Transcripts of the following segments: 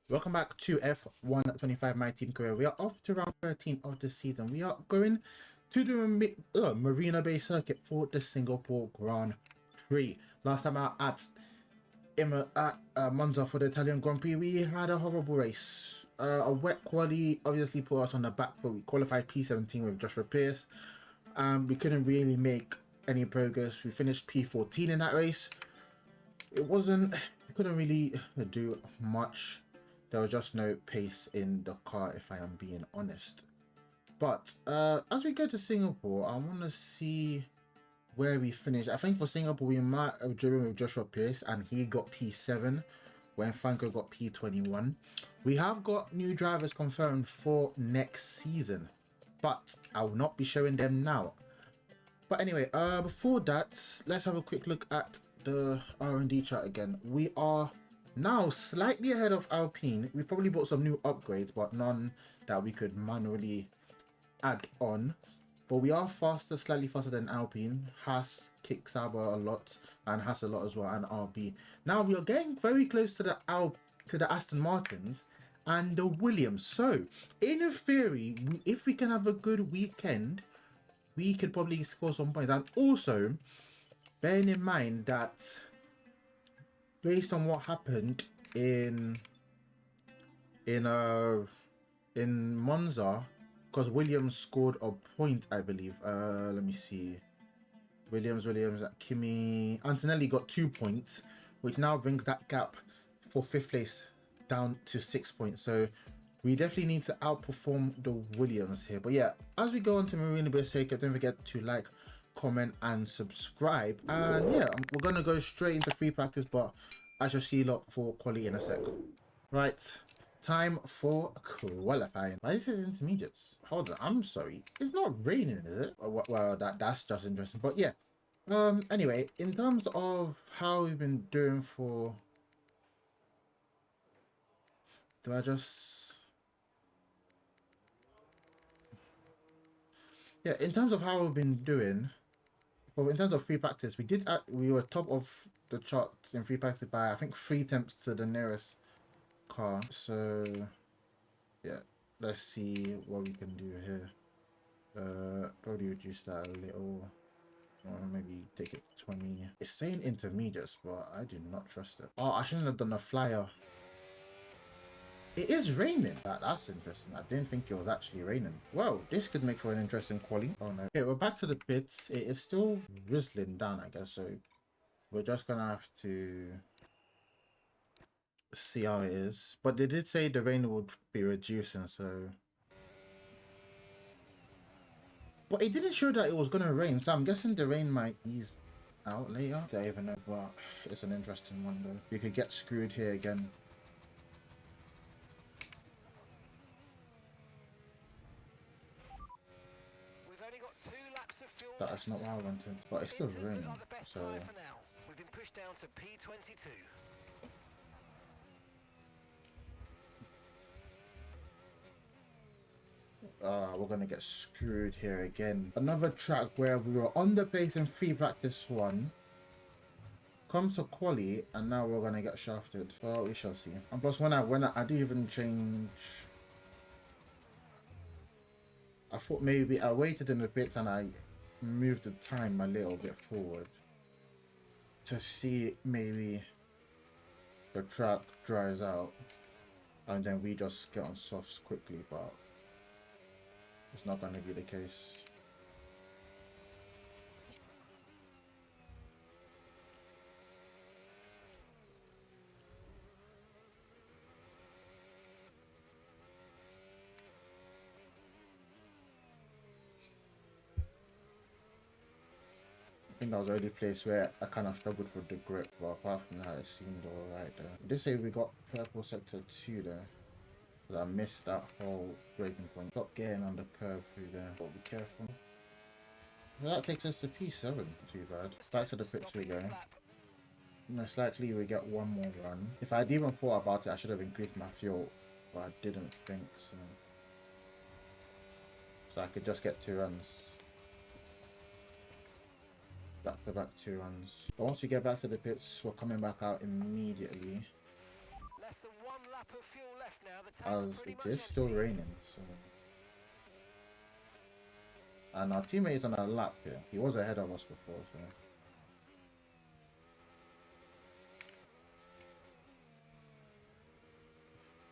Welcome back to F125 My Team Career. We are off to round 13 of the season. We are going to the Marina Bay circuit for the Singapore Grand Prix. Last time out at Monza for the Italian Grand Prix, we had a horrible race. A wet quali obviously put us on the back foot. We qualified P17 with Joshua Pierce. We couldn't really make any progress. We finished P14 in that race. We couldn't really do much. There was just no pace in the car, if I am being honest. But as we go to Singapore, I want to see where we finish. I think for Singapore, we might have driven with Joshua Pierce, and he got P7 when Franco got P21. We have got new drivers confirmed for next season, but I will not be showing them now. But anyway, before that, let's have a quick look at the R&D chart again. We are now slightly ahead of Alpine. We probably bought some new upgrades, but none that we could manually add on. But we are faster, slightly faster than Alpine. Haas kicks Sauber a lot, and Haas a lot as well, and RB. Now we are getting very close to the Aston Martins and the Williams. So in theory, if we can have a good weekend, we could probably score some points. And also, bearing in mind that based on what happened in Monza, because Williams scored a point, I believe. Let me see. Williams, Kimi, Antonelli got 2 points, which now brings that gap for 5th place down to 6 points. So we definitely need to outperform the Williams here. But yeah, as we go on to Marina Bay, don't forget to like, comment and subscribe. And yeah, we're gonna go straight into free practice, but I shall see you lot for quality in a sec. Right, time for qualifying. Why is it intermediates? Hold on, I'm sorry, it's not raining, is it? Well, that's just interesting. But yeah, anyway, in terms of how we've been doing for, in terms of how we've been doing. Well, in terms of free practice, we were top of the charts in free practice by, I think, 3 attempts to the nearest car. So yeah, let's see what we can do here. Probably reduce that a little, or maybe take it to 20. It's saying intermediates, but I do not trust it. Oh, I shouldn't have done a flyer. It is raining. That's interesting. I didn't think it was actually raining. Well, this could make for an interesting quali. Oh no. Okay, we're back to the pits. It is still drizzling down, I guess. So we're just gonna have to see how it is. But they did say the rain would be reducing, so. But it didn't show that it was gonna rain, so I'm guessing the rain might ease out later. I don't even know, but it's an interesting one though. You could get screwed here again. That's not what I wanted, but it's still raining, so. We've been pushed down to P22. We're gonna get screwed here again. Another track where we were on the pace in free practice 1. Comes to quali, and now we're gonna get shafted. Well, we shall see. And plus, when I do even change. I thought maybe I waited in the pits and I moved the time a little bit forward to see maybe the track dries out and then we just get on softs quickly, but it's not going to be the case. I think that was the only place where I kind of struggled with the grip, but apart from that, it seemed alright there. They say we got purple sector 2 there, because I missed that whole breaking point. Stop getting on the curve through there, but be careful. So that takes us to P7, too bad. Back to the pits we go. Most likely we get one more run. If I'd even thought about it, I should have increased my fuel, but I didn't think so. So I could just get 2 runs. Back to back 2 runs. But once we get back to the pits, we're coming back out immediately. Less than 1 lap of fuel left now. The tank's as pretty it much is still empty. raining. So, and our teammate is on a lap here. He was ahead of us before, so.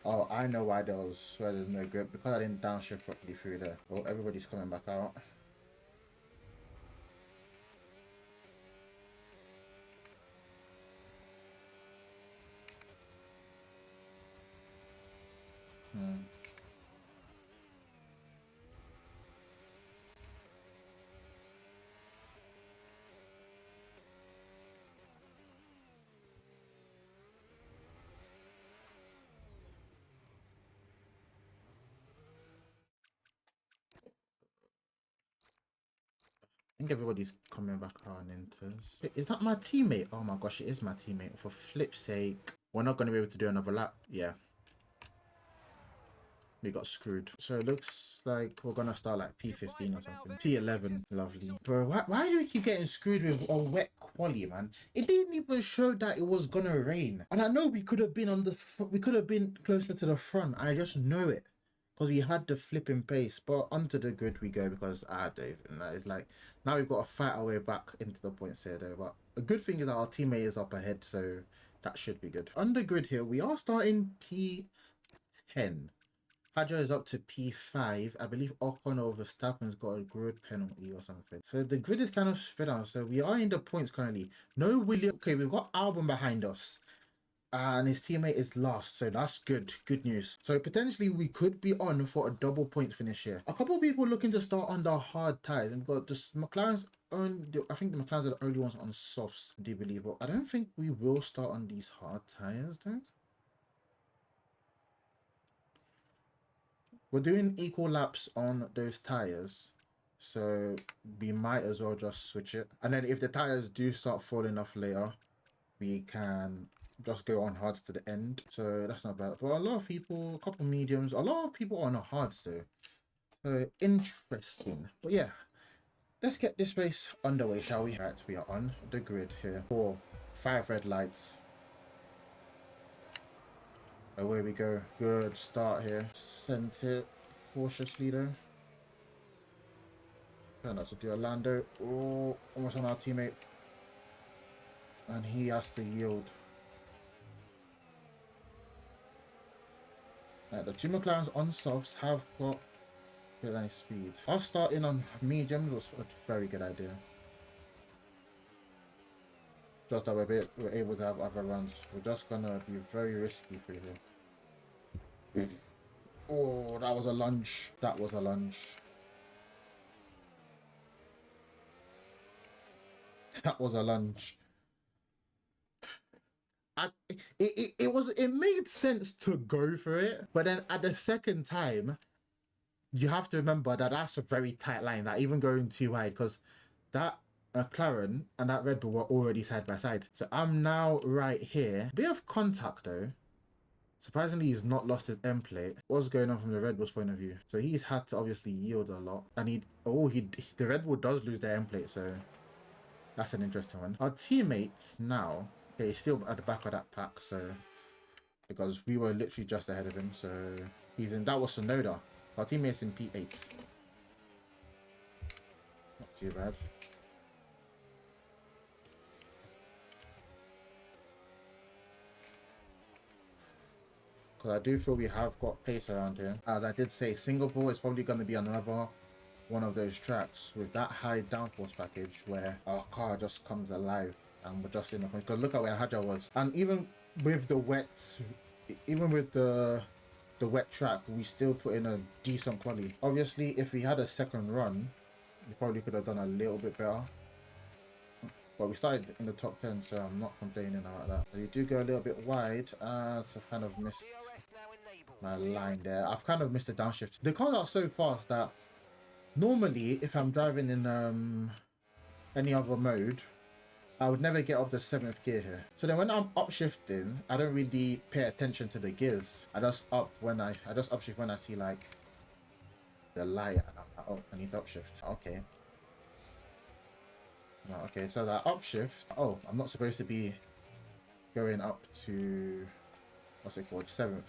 Oh, I know why there was where there's no grip, because I didn't downshift properly through there. Oh, everybody's coming back out. I think everybody's coming back around into. Is that my teammate? Oh my gosh, it is my teammate. For flip's sake, we're not going to be able to do another lap. Yeah, we got screwed. So it looks like we're gonna start like P15 or something. P11, lovely. Bro, why do we keep getting screwed with a wet quali, man? It didn't even show that it was gonna rain. And I know we could have been on the, we could have been closer to the front. I just know it. Because we had the flipping pace, but onto the grid we go because Dave, and that is like, now we've got to fight our way back into the points here though. But a good thing is that our teammate is up ahead, so that should be good. On the grid here, we are starting P10. Hadja is up to P5. I believe Ocon over Verstappen's got a grid penalty or something. So the grid is kind of spread out. So we are in the points currently. No William. Okay, we've got Albon behind us. And his teammate is last, so that's good news. So potentially we could be on for a double point finish here. A couple of people looking to start on the hard tires, and we've got just McLaren's own. I think the McLarens are the only ones on softs, I do believe, but I don't think we will start on these hard tires though. We're doing equal laps on those tires, so we might as well just switch it, and then if the tires do start falling off later, we can just go on hards to the end. So that's not bad. But a lot of people, a couple mediums, a lot of people on a hards though. So interesting. But yeah, let's get this race underway, shall we? Right, we are on the grid here. 5 red lights. Away we go. Good start here. Sent it cautiously though. Trying not to do a Lando. Oh, almost on our teammate. And he has to yield. The two McLarens on softs have got nice speed. Us starting on mediums was a very good idea. Just that we're able to have other runs. We're just gonna be very risky through here. Oh, that was a lunge. That was a lunge. That was a lunge. It made sense to go for it, but then at the second time, you have to remember that that's a very tight line. That even going too wide, because that McLaren and that Red Bull were already side by side. So I'm now right here. Bit of contact though. Surprisingly, he's not lost his end plate. What's going on from the Red Bull's point of view? So he's had to obviously yield a lot, and the Red Bull does lose their end plate, so that's an interesting one. Our teammates now, okay, he's still at the back of that pack, so because we were literally just ahead of him, so he's in. That was Sonoda. Our teammates in P8. Not too bad. Because I do feel we have got pace around here. As I did say, Singapore is probably going to be another one of those tracks with that high downforce package where our car just comes alive and we're just in the point. Because look at where Hadja was. And even with the wet, even with the wet track, we still put in a decent quality. Obviously, if we had a second run, we probably could have done a little bit better. But we started in the top 10, so I'm not complaining about that. So you do go a little bit wide, as I've kind of missed my line there. I've kind of missed the downshift. The cars are so fast that normally, if I'm driving in any other mode, I would never get up the 7th gear here. So then when I'm upshifting, I don't really pay attention to the gears. I just upshift when I see like the light, and I'm like, oh, I need to upshift. Okay. No, okay, so that upshift. Oh, I'm not supposed to be going up to what's it called, 7th.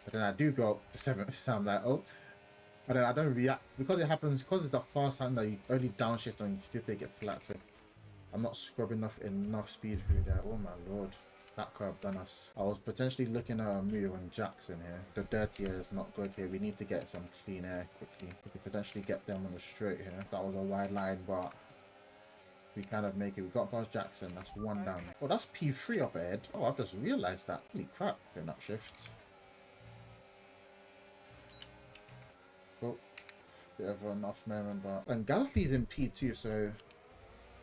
But then I do go up to 7th, so I'm like, oh. But then I don't react because it happens, because it's a fast hand that you only downshift and you still take it flat. So I'm not scrubbing enough speed through there. Oh my lord, that curve done us. I was potentially looking at a move on Jackson here. The dirty air is not good here. We need to get some clean air quickly. We could potentially get them on the straight here. That was a wide line, but we kind of make it. We got past Jackson. That's one down. Oh, that's P3 up ahead. Oh, I've just realized that. Holy crap, doing upshift. Oh, bit of an off moment, but and Gasly's in P2, so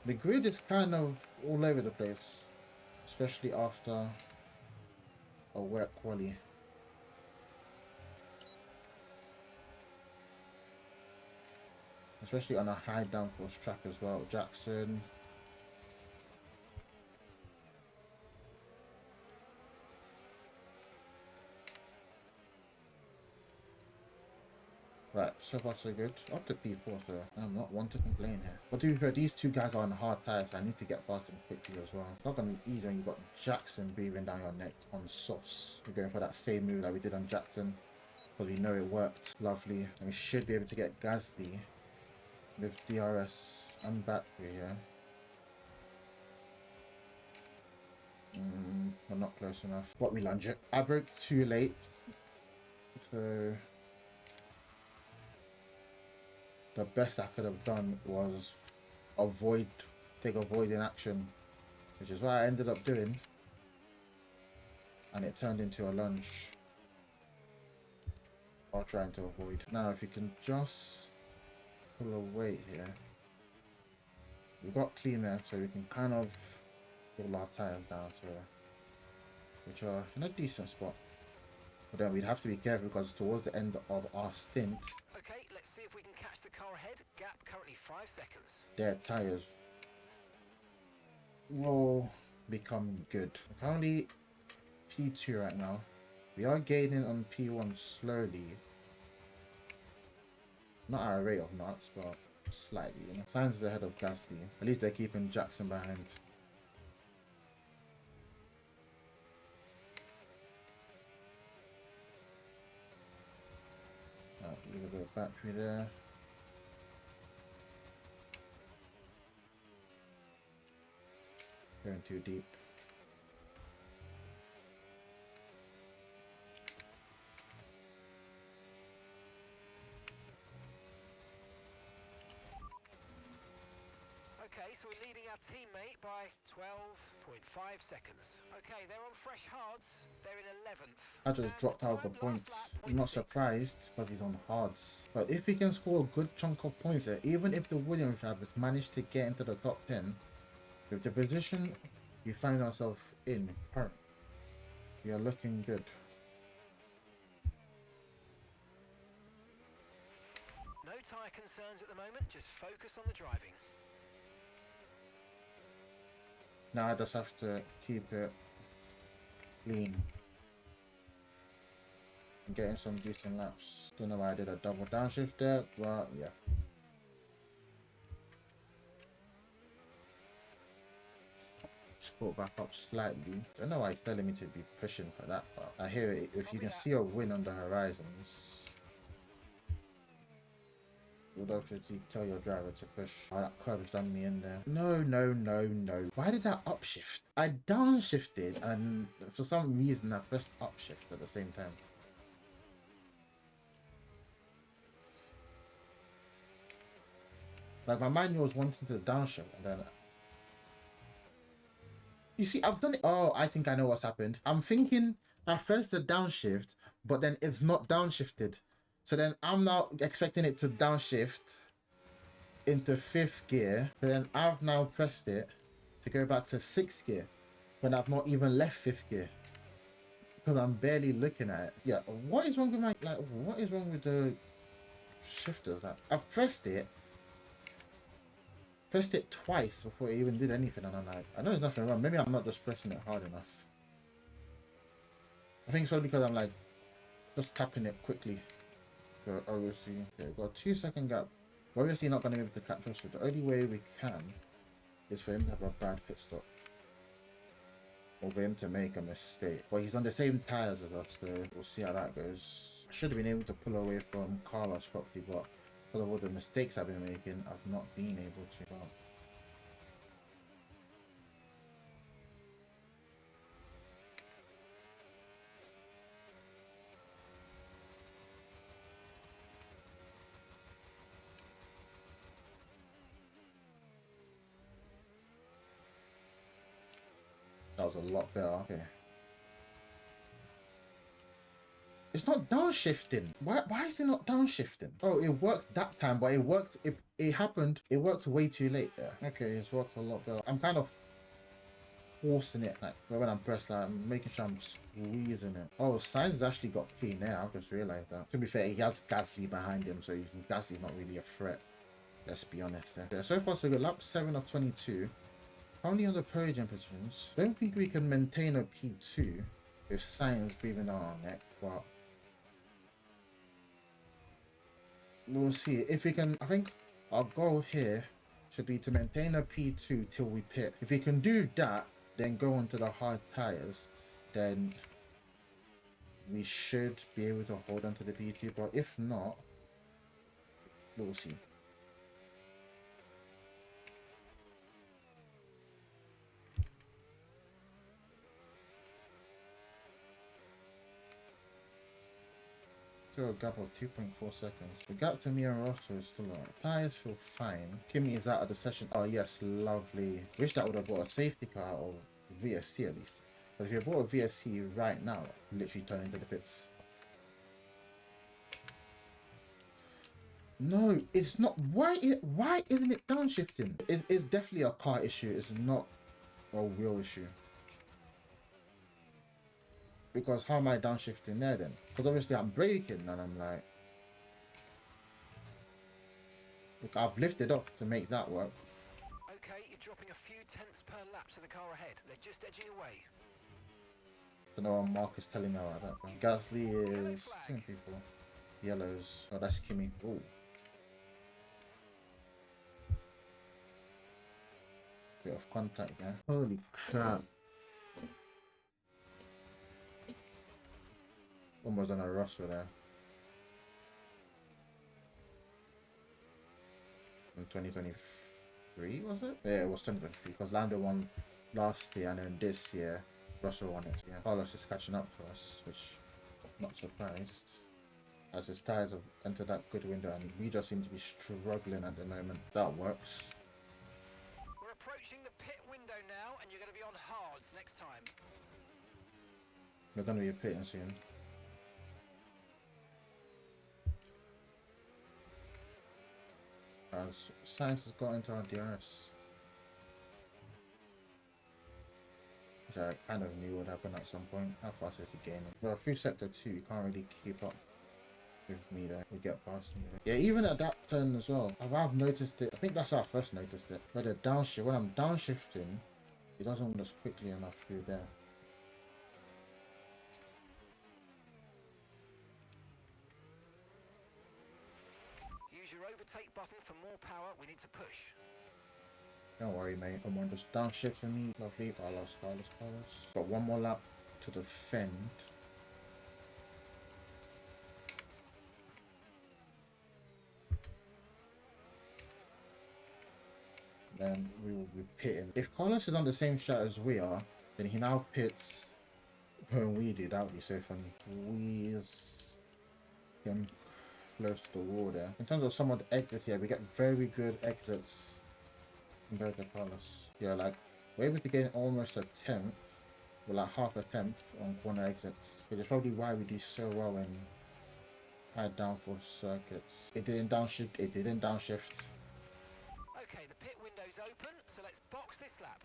the grid is kind of all over the place, especially after a wet quali. Especially on a high downforce track as well. Jackson. Right, so far so good. Up to P4, so I'm not one to complain here. But to be fair, these two guys are on hard tires, so I need to get past them quickly as well. It's not going to be easy when you've got Jackson breathing down your neck on softs. We're going for that same move that we did on Jackson, because we know it worked. Lovely. And we should be able to get Gasly with DRS and battery here. We're not close enough. But we lunge it. I broke too late, so the best I could have done was take avoiding action, which is what I ended up doing, and it turned into a lunge while trying to avoid. Now if you can just pull away here, we've got clean air, so we can kind of pull our tires down to which are in a decent spot. But then we'd have to be careful because towards the end of our stint, Okay, let's see if we can catch the car ahead. Gap currently 5 seconds. their tires will become good. Currently P2 right now. We are gaining on P1 slowly. Not at a rate of knots, but slightly. You know? Sainz is ahead of Gasly. At least they're keeping Jackson behind. Leave a bit of battery there. Going too deep. Okay, so we're leading our teammate by 12.5 seconds. Okay, they're on fresh hards. They're in 11th. I just dropped out the points. I'm not surprised because he's on hards. But if he can score a good chunk of points there, even if the Williams drivers managed to get into the top 10, with the position we find ourselves in currently, we are looking good. No tyre concerns at the moment, just focus on the driving. Now I just have to keep it clean. I'm getting some decent laps. Don't know why I did a double downshift there, but yeah. Sport back up slightly. Don't know why he's telling me to be pushing for that, but I hear it. If you can see a win on the horizons, you'd obviously tell your driver to push. Oh, that curve's done me in there. No, no, no, no. Why did I upshift? I downshifted and for some reason I pressed upshift at the same time. Like my manual was wanting to downshift and then... You see, I've done it. Oh, I think I know what's happened. I'm thinking I pressed the downshift, but then it's not downshifted. So then I'm now expecting it to downshift into 5th gear. But then I've now pressed it to go back to 6th gear when I've not even left 5th gear. Because I'm barely looking at it. Yeah, what is wrong with my... Like, what is wrong with the shifters? Like, I've pressed it twice before it even did anything, and I'm like, I know there's nothing wrong. Maybe I'm not just pressing it hard enough. I think it's probably because I'm like just tapping it quickly. So obviously, okay, we've got a 2-second gap. We're obviously not going to be able to catch us, so the only way we can is for him to have a bad pit stop. of him to make a mistake. But he's on the same tyres as us, so we'll see how that goes. I should have been able to pull away from Carlos properly, but because of all the mistakes I've been making, I've not been able to. But that was a lot better. Okay. It's not downshifting. Why is it not downshifting? Oh, it worked that time, but it happened. It worked way too late there. Okay, it's worked a lot better. I'm kind of forcing it, like when I'm pressed, like I'm making sure I'm squeezing it. Oh, Sainz has actually got clean air. I've just realized that. To be fair, he has Gasly behind him, so Gasly's not really a threat. Let's be honest there. Yeah, so far so good. Lap 7 of 22. Only on the podium positions. Don't think we can maintain a P2 with Sainz breathing down our neck, but we'll see. If we can, I think our goal here should be to maintain a P2 till we pit. If we can do that, then go onto the hard tires, then we should be able to hold on to the P2. But if not, we'll see. Still a gap of 2.4 seconds. The gap to me and Rosso is still on. Tires feel fine. Kimi is out of the session. Oh yes, lovely. Wish that would have bought a safety car or VSC at least. But if you bought a VSC right now, literally turn into the pits. No, it's not. Why isn't it downshifting? It's definitely a car issue. It's not a wheel issue. Because how am I downshifting there then? Because obviously I'm braking and I'm like, look, I've lifted up to make that work. Okay, you're dropping a few tenths per lap to the car ahead. They're just edging away. I don't know what Mark is telling me about that. But Gasly is 10 people. Yellows. Oh, that's Kimi. Oh. Bit of contact there. Holy crap. Almost on a Russell there. In 2023, was it? Yeah, it was 2023 because Lando won last year and then this year Russell won it. Yeah, Carlos is catching up for us, which I'm not surprised. As his tyres have entered that good window and we just seem to be struggling at the moment. That works. We're approaching the pit window now and you're going to be on hards next time. We're going to be pitting soon. As Sainz has got into our DRS. Which I kind of knew would happen at some point. How fast is the game? Well, through sector 2, you can't really keep up with me there. We get past me there. Yeah, even at that turn as well. I've noticed it. I think that's how I first noticed it. Where the downshift, when I'm downshifting, it doesn't move as quickly enough through there. Use your overtake button for more power. We need to push. Don't worry, mate. Come on, just downshift for me. Lovely. Carlos. Got one more lap to defend. Then we will be pitting. If Carlos is on the same strat as we are, then he now pits when we do. That would be so funny. Squeeze him close to the wall there. In terms of some of the exits here, we get very good exits compared to Carlos. Yeah, like we're able to gain almost a tenth, or like half a tenth on corner exits. Which is probably why we do so well in high downforce circuits. It didn't downshift. Okay, the pit window's open, so let's box this lap.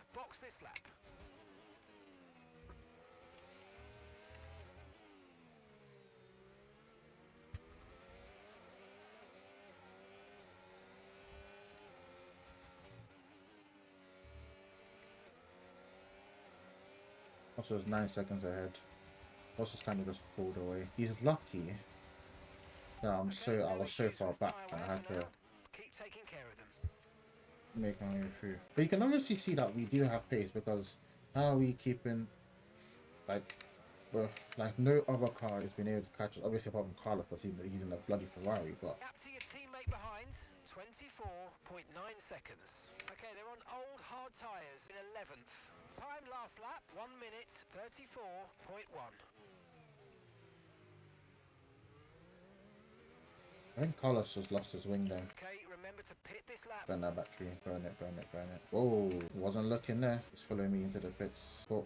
Also, was 9 seconds ahead. Also, kind of just pulled away. He's lucky that I was so far back that I had to keep taking care of them. Make my way through. But you can obviously see that we do have pace because how are we keeping But like no other car has been able to catch us. Obviously, apart from Carlos, because he's using a bloody Ferrari. But Gap to your teammate behind, 24.9 seconds. Okay, they're on old hard tyres in 11th. Time last lap, 1 minute 34.1. I think Carlos just lost his wing there. Okay, remember to pit this lap. Burn that battery. Burn it, burn it, burn it. Whoa, wasn't looking there. He's following me into the pits. But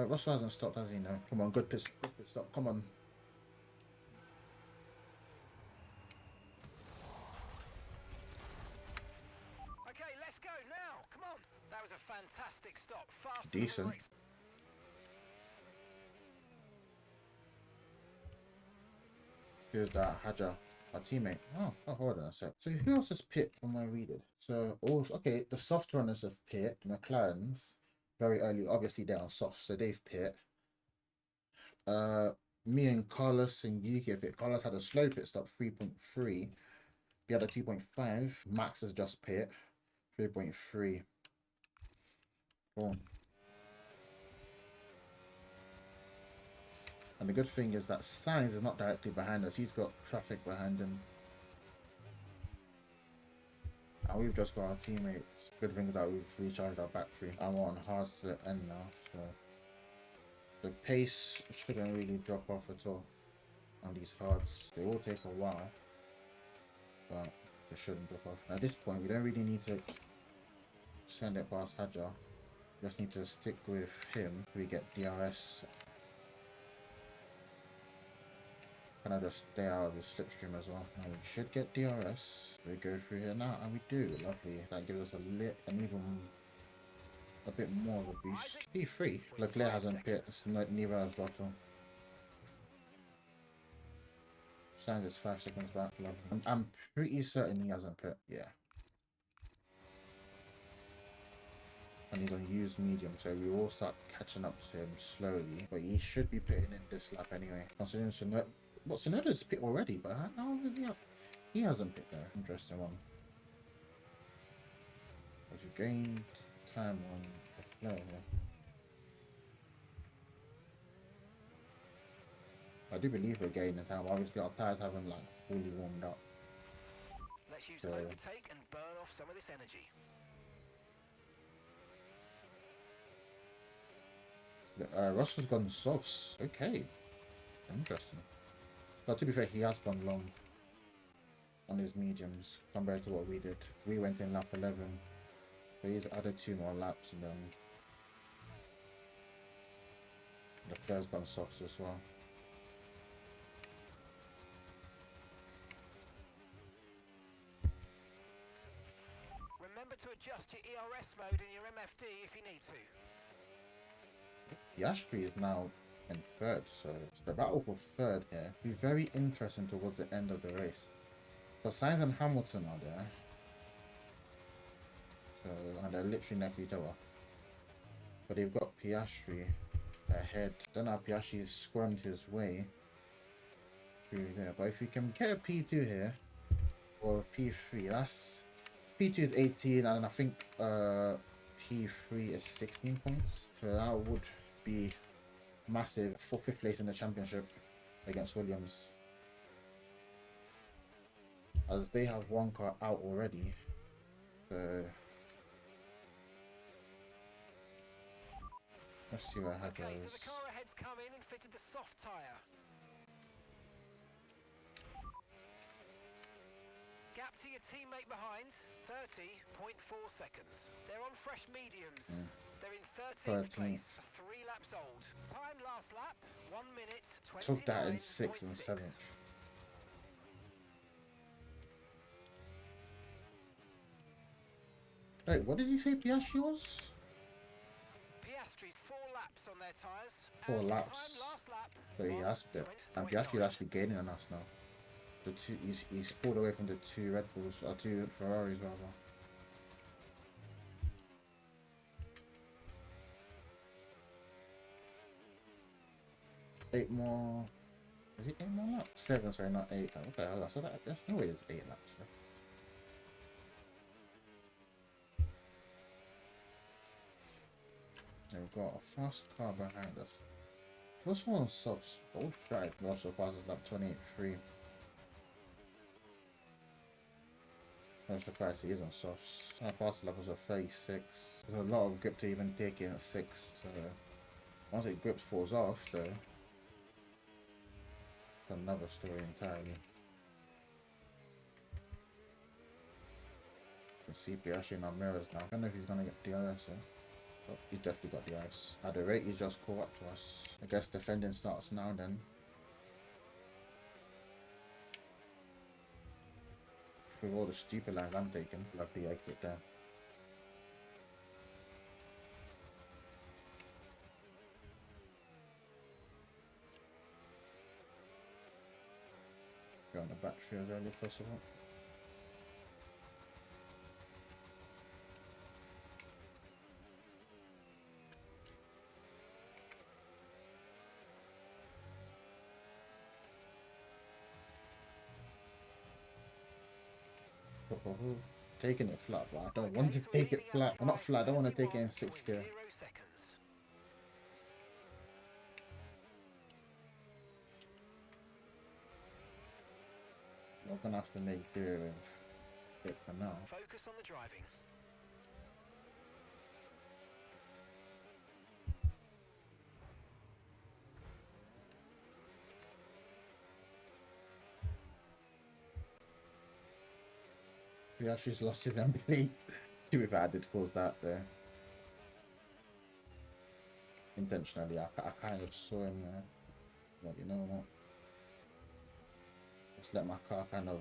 Russell hasn't stopped, has he? No. Come on, good pit stop. Come on. Okay, let's go now. Come on. That was a fantastic stop. Faster Decent. than we were Who's that? Hajar, our teammate. Oh, hold on a sec. So who else has pit from where we did? So also, okay, the soft runners have pit. McLaren's very early. Obviously they're on soft, so they've pit. Me and Carlos and Yuki have pit. Carlos had a slow pit stop, 3.3. We had a 2.5. Max has just pit, 3.3. Boom. And the good thing is that Sainz is not directly behind us. He's got traffic behind him. And we've just got our teammates. Good thing is that we've recharged our battery. And we're on hard to the end now. So the pace shouldn't really drop off at all on these hards. They will take a while, but they shouldn't drop off. At this point, we don't really need to send it past Hajar. We just need to stick with him. We get DRS. Can I just stay out of the slipstream as well? And we should get DRS. We go through here now, and we do. Lovely. That gives us a bit more of a boost. P3. Leclerc hasn't pit. Neither has Bottle. Sainz is 5 seconds back. Lovely. I'm pretty certain he hasn't pit. Yeah. And he's on used medium, so we will start catching up to him slowly. But he should be pitting in this lap anyway. Considering Tsunoda's pit already, but how is he up? He hasn't pit there. Interesting one. But you gained time on the flow here. I do believe we're gaining time. Obviously our tyres haven't like fully warmed up. Let's use overtake and burn off some of this energy. Russell's gone softs. Okay. Interesting. But to be fair, he has gone long on his mediums compared to what we did. We went in lap 11. So he's added 2 more laps and then the player's gone softs as well. Remember to adjust your ERS mode in your MFD if you need to. Piastri is now in 3rd, so it's the battle for 3rd here. It'll be very interesting towards the end of the race. So Sainz and Hamilton are there. So and they're literally next to each other. But they've got Piastri ahead. Don't know how Piastri has squirmed his way through there. But if we can get a P2 here, or P3, that's P2 is 18 and I think P3 is 16 points. So that would be massive for 5th place in the championship against Williams, as they have 1 car out already. So let's see what happens. Okay, so the car ahead's come in and fitted the soft tyre. Gap to your teammate behind, 30.4 seconds. They're on fresh mediums. They're in 13th place, 3 laps old. Time last lap, 1 minute 29.6. Took that in 6th and 7th. Wait, what did he say Piastri was? Piastri's 4 laps on their tyres. 4 and laps. Time last lap, So he has it. And Piastri is actually gaining on us now. The two, he's pulled away from the 2 Red Bulls, or 2 Ferraris rather. Eight more. Is it 8 more laps? 7, sorry, not 8. What the hell? So there's no way there's 8 laps left. We've got a fast car behind us. This one sucks. Both drive also passes lap 28.3. I'm surprised he is on softs. Our fast lap was a 36. There's a lot of grip to even take in at 6. So once it grips falls off though, it's another story entirely. You can see Piastri in our mirrors now. I don't know if he's gonna get DRS though. But he's definitely got DRS. At the rate he's just caught up to us. I guess defending starts now then. With all the stupid lines I'm taking, luckily exit there. Go on the battery as early as possible. Taking it flat, but I don't want to take it flat. Or not flat, I don't want to take it in 6th gear. I'm gonna have to make do with it for now. Focus on the driving. Yeah, she's lost his MP. To be fair, I did cause that there. Intentionally, I kind of saw him there. But you know what? Just let my car kind of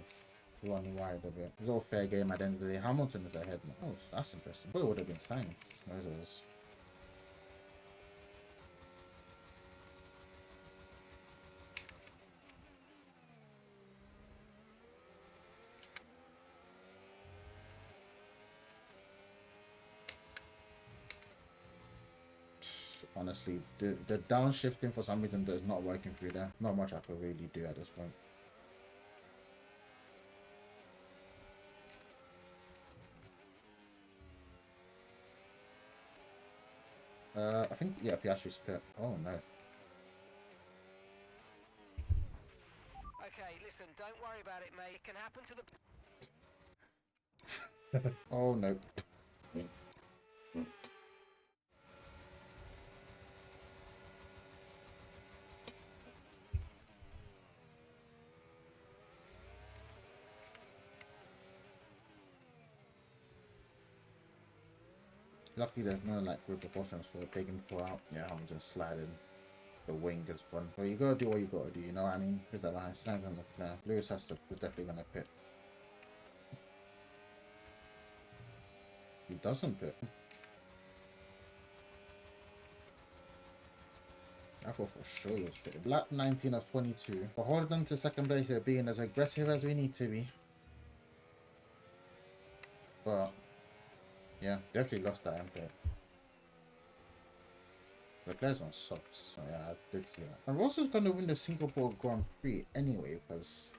run wide a bit. It was all fair game at the end of the day. Hamilton is ahead now. Oh, that's interesting. But it would have been Sainz. Those was. Honestly, the downshifting for some reason is not working through there. Not much I could really do at this point. I think, yeah, Piastri's pit. Oh no. Okay, listen, don't worry about it, mate. It can happen to the... Oh no. Luckily there's no like repercussions for taking four out. Yeah, I'm just sliding. The wing is fun. Well, you gotta do what you gotta do, you know what I mean? With that line, stand on the flare. Lewis has to, we're definitely gonna pit. He doesn't pit. I thought for sure he was pitting. Lap 19 of 22. We're holding on to second place here, being as aggressive as we need to be. But yeah, definitely lost that pit. The players on subs, so yeah, I did see that. And Ross going to win the Singapore Grand Prix anyway, because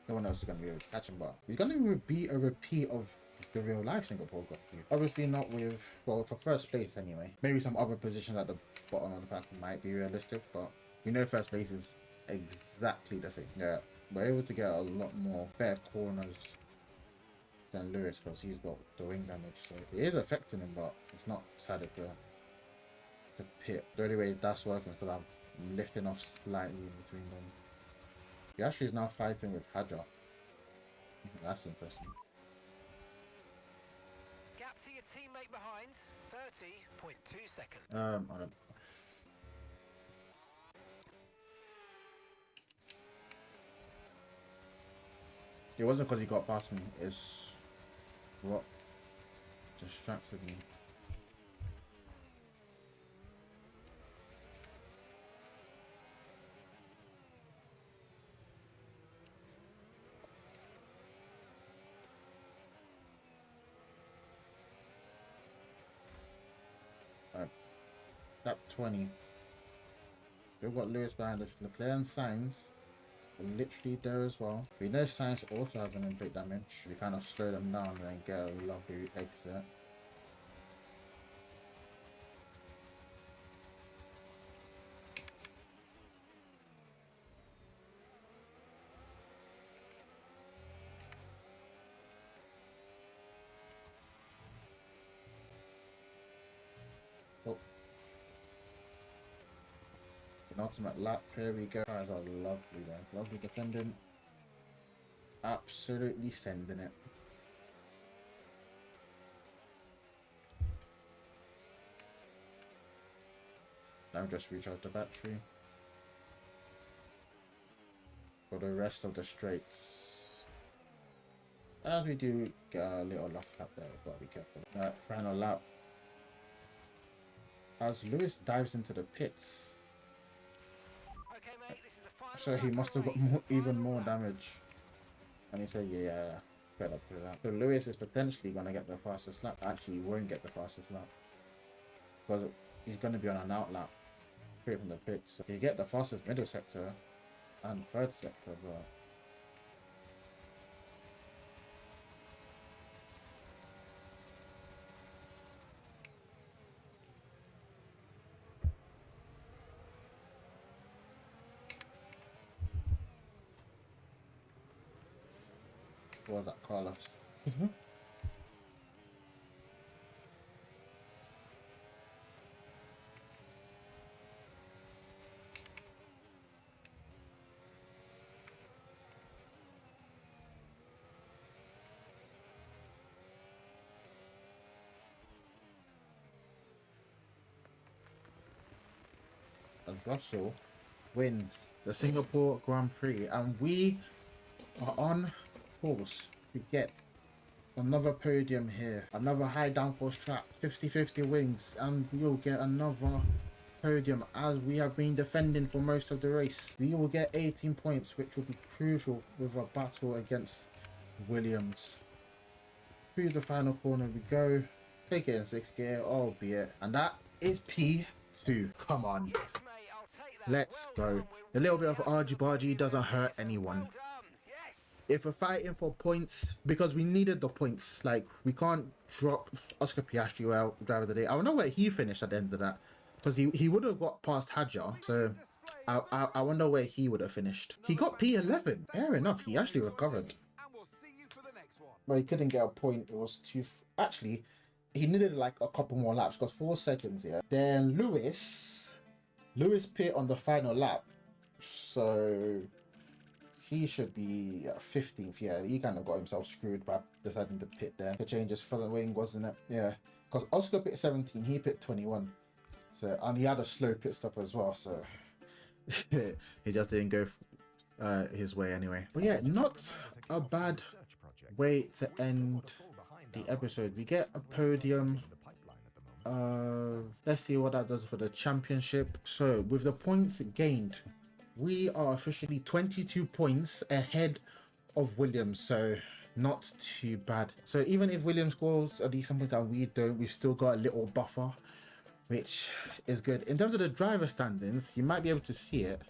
no one else is going to be able to catch him. But he's going to be a repeat of the real life Singapore Grand Prix. Obviously not with, well, for first place anyway. Maybe some other positions at the bottom of the pack might be realistic, but we know first place is exactly the same. Yeah, we're able to get a lot more better corners than Lewis because he's got the wing damage. So it is affecting him, but it's not decided to pit. The only way that's working is because I'm lifting off slightly in between them. He actually is now fighting with Hadja. That's interesting. Gap to your teammate behind, 30.2 seconds. I don't. It wasn't because he got past me, it's what distracted me. Lap 20. We've got Lewis behind us. Leclerc and Sainz are literally there as well. We know Sainz also has an impact damage. We kind of slow them down and then get a lovely exit. Penultimate lap. Here we go. Guys are lovely there. Lovely defending. Absolutely sending it. Now just recharge the battery for the rest of the straights. As we do get a little lap there, we've got to be careful. Final lap. As Lewis dives into the pits. Okay, mate, this is the final So he lap must of have the got race. even more damage. And he said, yeah, better put it out. So Lewis is potentially going to get the fastest lap. Actually, he won't get the fastest lap. Because he's going to be on an out lap. Straight from the pits. So you get the fastest middle sector and third sector, but what was that, Carlos? And Russell wins the Singapore Grand Prix, and we are on course to get another podium here, another high downforce track, 50-50 wings, and we'll get another podium as we have been defending for most of the race. We will get 18 points, which will be crucial with a battle against Williams. Through the final corner we go, take it in 6th gear, albeit, and that is P2. Come on. Yes, mate, I'll take that. Let's Well go. done. A little bit of argy-bargy doesn't hurt anyone. Well done. Yes. If we're fighting for points, because we needed the points, like we can't drop Oscar Piastri out driver of the day. I don't know where he finished at the end of that, because he would have got past Hadjar. So I wonder where he would have finished. He got P11. Fair enough. He actually recovered, but he couldn't get a point. It was too. Actually, he needed like a couple more laps because 4 seconds. Yeah. Then Lewis pit on the final lap, so he should be 15th. Yeah, he kind of got himself screwed by deciding to pit there to change his front wing, wasn't it? Yeah, because Oscar pit 17, he pit 21. So, and he had a slow pit stop as well. So he just didn't go his way anyway. But yeah, not a bad way to end the episode. We get a podium. Let's see what that does for the championship. So with the points gained, we are officially 22 points ahead of Williams, so not too bad. So even if Williams scores a decent points and we don't, we've still got a little buffer, which is good. In terms of the driver standings, you might be able to see it,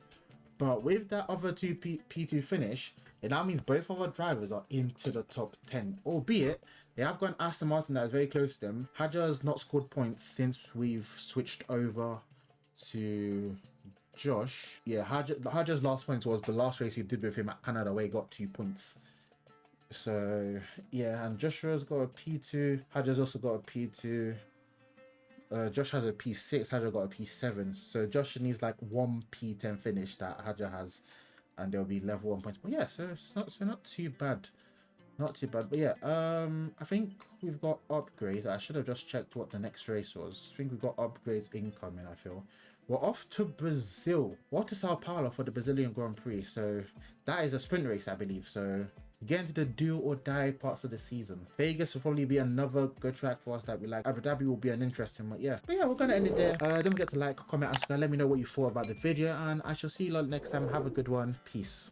but with that other two P2 finish, it now means both of our drivers are into the top 10, albeit they have got an Aston Martin that is very close to them. Hadjar has not scored points since we've switched over to Josh. Yeah, Hadjar's last point was the last race he did with him at Canada where he got 2 points. So yeah, and Joshua's got a P2. Hadjar's also got a P2. Josh has a P6, Hadjar got a P7. So Josh needs like 1 P10 finish that Hadjar has, and there'll be level 1 points. But yeah, so it's not too bad. Not too bad. But yeah, I think we've got upgrades. I should have just checked what the next race was. I think we've got upgrades incoming, I feel. We're off to Brazil. What is Sao Paulo for the Brazilian Grand Prix? So that is a sprint race, I believe. So get into the do or die parts of the season. Vegas will probably be another good track for us that we like. Abu Dhabi will be an interesting one. Yeah. But yeah, we're gonna end it there. Don't forget to like, comment, and subscribe. Let me know what you thought about the video, and I shall see you lot next time. Have a good one. Peace.